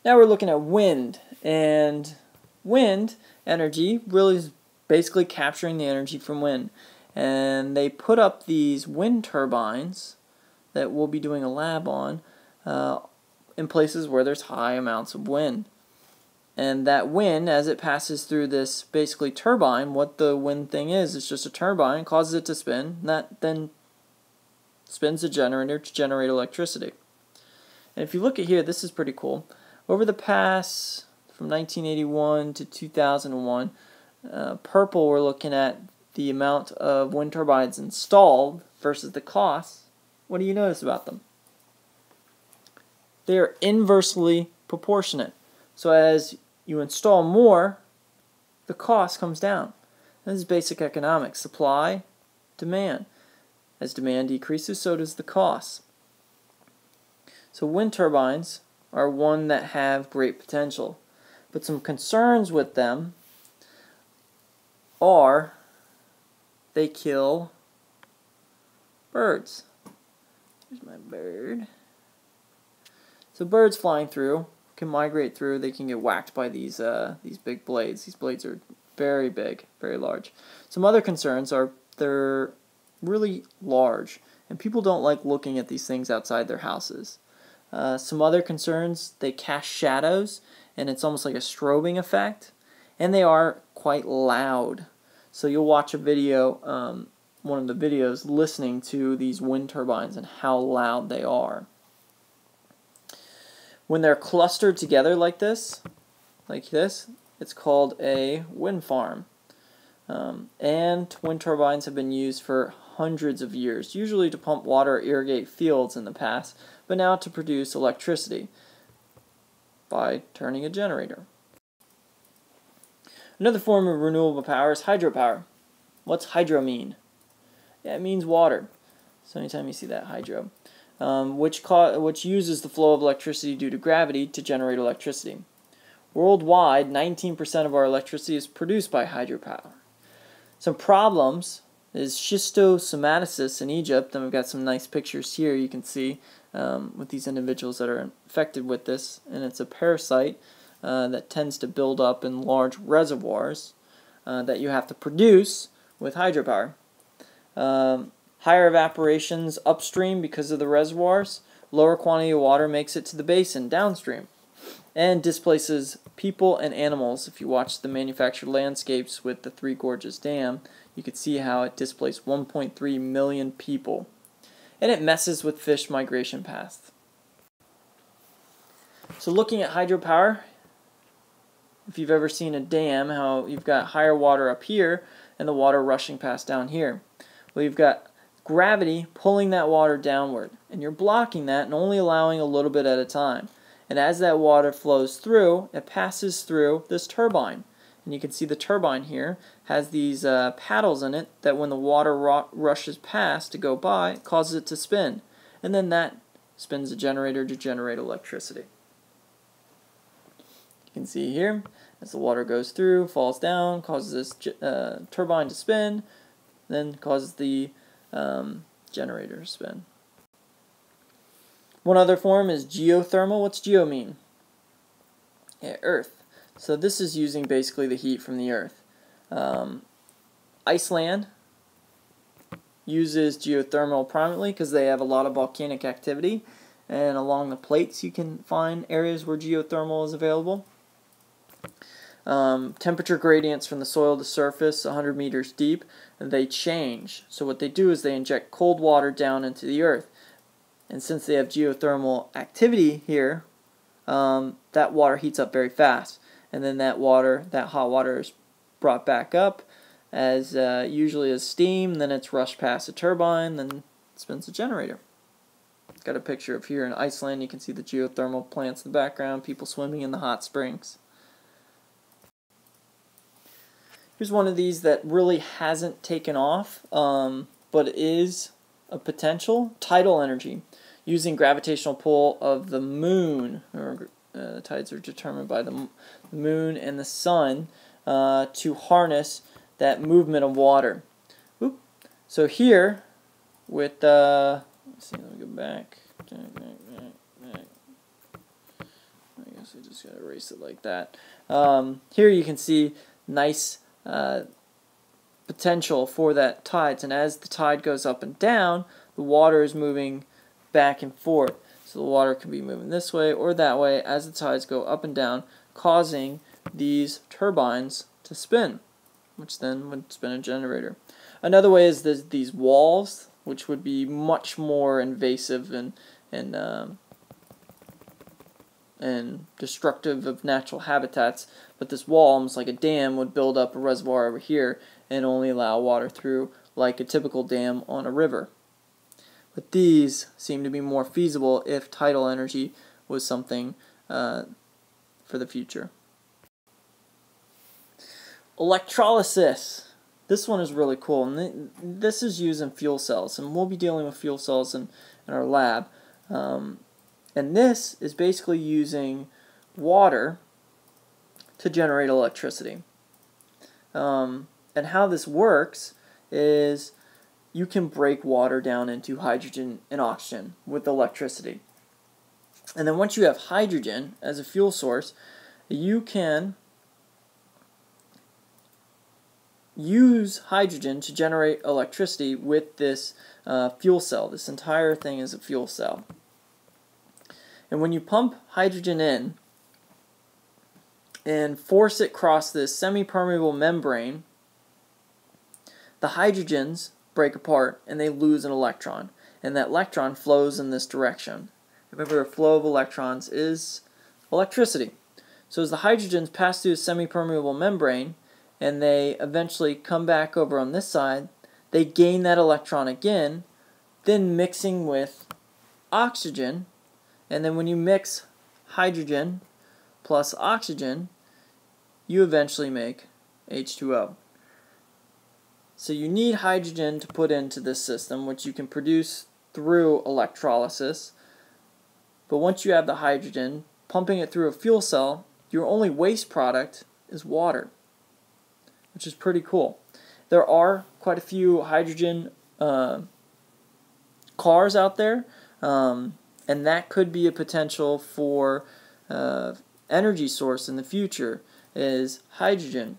Now we're looking at wind, and wind energy really is basically capturing the energy from wind. And they put up these wind turbines that we'll be doing a lab on in places where there's high amounts of wind. And that wind, as it passes through this basically turbine, what the wind thing is, it's just a turbine, causes it to spin, and that then spins a generator to generate electricity. And if you look at here, this is pretty cool. Over the past, from 1981 to 2001, purple, we're looking at the amount of wind turbines installed versus the cost. What do you notice about them? They are inversely proportionate. So as you install more, the cost comes down. This is basic economics. Supply, demand. As demand decreases, so does the cost. So wind turbines are one that have great potential. But some concerns with them are they kill birds. Here's my bird. So birds flying through can migrate through. They can get whacked by these big blades. These blades are very big, very large. Some other concerns are they're really large, and people don't like looking at these things outside their houses. Some other concerns, they cast shadows, and it's almost like a strobing effect, and they are quite loud. So you'll watch a video, one of the videos, listening to these wind turbines and how loud they are. When they're clustered together like this, it's called a wind farm. And wind turbines have been used for hundreds of years, usually to pump water or irrigate fields in the past, but now to produce electricity by turning a generator. Another form of renewable power is hydropower. What's hydro mean? Yeah, it means water. So anytime you see that, hydro. Which uses the flow of electricity due to gravity to generate electricity. Worldwide, 19% of our electricity is produced by hydropower. Some problems is schistosomatosis in Egypt, and we've got some nice pictures here you can see with these individuals that are infected with this, and it's a parasite that tends to build up in large reservoirs that you have to produce with hydropower. Higher evaporations upstream because of the reservoirs, lower quantity of water makes it to the basin downstream, and displaces people and animals. If you watch the manufactured landscapes with the Three Gorges Dam, you could see how it displaced 1.3 million people. And it messes with fish migration paths. So looking at hydropower, if you've ever seen a dam, how you've got higher water up here and the water rushing past down here. Well, you've got gravity pulling that water downward, and you're blocking that and only allowing a little bit at a time. And as that water flows through, it passes through this turbine. And you can see the turbine here has these paddles in it that when the water rushes past to go by, it causes it to spin. And then that spins a generator to generate electricity. You can see here, as the water goes through, falls down, causes this turbine to spin, then causes the generator to spin. One other form is geothermal. What's geo mean? Yeah, Earth. So this is using basically the heat from the Earth. Iceland uses geothermal prominently because they have a lot of volcanic activity, and along the plates you can find areas where geothermal is available. Temperature gradients from the soil to surface 100 meters deep, and they change. So what they do is they inject cold water down into the earth. And since they have geothermal activity here, that water heats up very fast. And then that hot water is brought back up as usually as steam, then it's rushed past a turbine, then spins a generator. Got a picture of here in Iceland. You can see the geothermal plants in the background, people swimming in the hot springs. Here's one of these that really hasn't taken off, but is a potential. Tidal energy, using gravitational pull of the moon, or the tides are determined by the moon and the sun, to harness that movement of water. Oop. So here, with let's see, let me go back. I guess we're just going to erase it like that. Here you can see nice potential for that tides, and as the tide goes up and down, the water is moving back and forth. So the water can be moving this way or that way as the tides go up and down, causing these turbines to spin, which then would spin a generator. Another way is these walls, which would be much more invasive and destructive of natural habitats. But this wall, almost like a dam, would build up a reservoir over here and only allow water through like a typical dam on a river. But these seem to be more feasible if tidal energy was something for the future. Electrolysis. This one is really cool, and this is used in fuel cells, and we'll be dealing with fuel cells in our lab. And this is basically using water to generate electricity. And how this works is you can break water down into hydrogen and oxygen with electricity. And then once you have hydrogen as a fuel source, you can use hydrogen to generate electricity with this fuel cell. This entire thing is a fuel cell. And when you pump hydrogen in and force it across this semi-permeable membrane, the hydrogens break apart and they lose an electron. And that electron flows in this direction. Remember, a flow of electrons is electricity. So as the hydrogens pass through a semi-permeable membrane and they eventually come back over on this side, they gain that electron again, then mixing with oxygen. And then when you mix hydrogen plus oxygen, you eventually make H2O. So you need hydrogen to put into this system, which you can produce through electrolysis. But once you have the hydrogen, pumping it through a fuel cell, your only waste product is water, which is pretty cool. There are quite a few hydrogen cars out there, and that could be a potential for energy source in the future, is hydrogen.